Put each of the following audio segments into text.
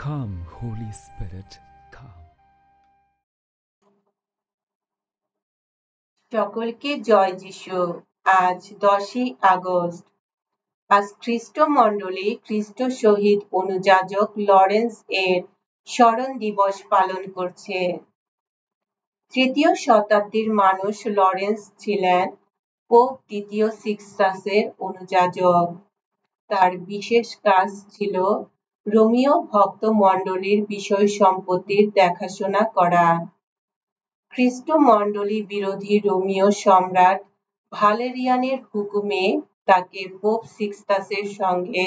Come, Holy Spirit, come. সকলকে জয় যিশু। আজ 10ই আগস্ট। আজ খ্রিস্টমণ্ডলী খ্রিস্ট শহীদ অনুযাজক লরেন্স এর স্মরণ দিবস পালন করছে। তৃতীয় শতাব্দীর মানুষ লরেন্স ছিলেন পোপ দ্বিতীয় সিক্সটাসের অনুযাজক। তার বিশেষ কাজ ছিল রোমীয় ভক্ত মণ্ডলীর বিষয় সম্পত্তির দেখাশোনা করা। খ্রিস্টমণ্ডলী বিরোধী রোমীয় সম্রাট ভালেরিয়ানের হুকুমে তাকে পোপ সিক্সটাসের সঙ্গে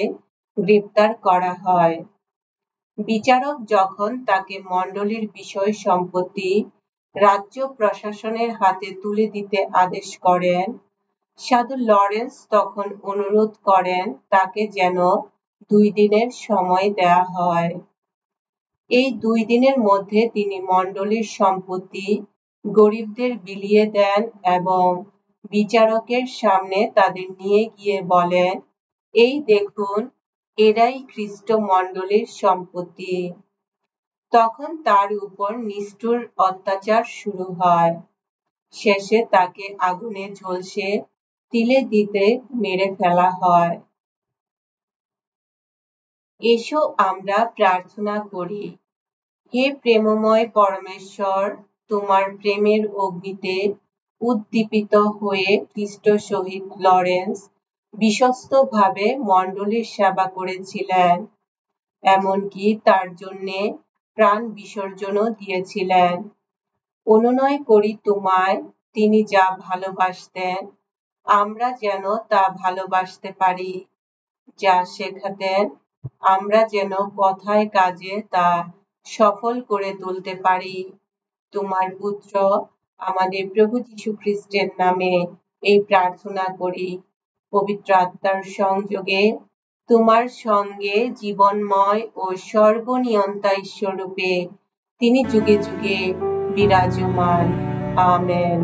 গ্রেপ্তার করা হয়। বিচারক যখন তাকে মণ্ডলীর বিষয় সম্পত্তি রাজ্য প্রশাসনের হাতে তুলে দিতে আদেশ করেন, সাধু লরেন্স তখন অনুরোধ করেন তাকে যেন 2 দিনের সময় দেয়া হয়। এই 2 দিনের মধ্যে তিনি মণ্ডলীর সম্পত্তি গরিবদের বিলিয়ে দেন এবং বিচারকের সামনে তাদের নিয়ে গিয়ে বলেন, এই দেখুন, এরাই খ্রিস্টমণ্ডলীর সম্পত্তি। তখন তার উপর নিষ্ঠুর অত্যাচার শুরু হয়। শেষে তাকে আগুনে ঝলসে তিলে দিতে মেরে ফেলা হয়। এসো আমরা প্রার্থনা করি। হে প্রেমময় পরমেশ্বর, তোমার প্রেমের অগ্নিতে উদ্দীপিত হয়ে খ্রিস্ট শহীদ লরেন্স বিশ্বস্তভাবে মণ্ডলীর সেবা করেছিলেন, এমনকি তার জন্যে প্রাণ বিসর্জনও দিয়েছিলেন। অনুনয় করি তোমায়, তিনি যা ভালোবাসতেন আমরা যেন তা ভালোবাসতে পারি, যা শেখাতেন আমরা যেন কথায় কাজে তা সফল করে তুলতে পারি। তোমার পুত্র আমাদের প্রভু যীশু খ্রিস্টের নামে এই প্রার্থনা করি। পবিত্র আত্মার সংযোগে তোমার সঙ্গে জীবনময় ও সর্বনিয়ন্তা ঈশ্বররূপে তিনি যুগে যুগে বিরাজমান। আমেন।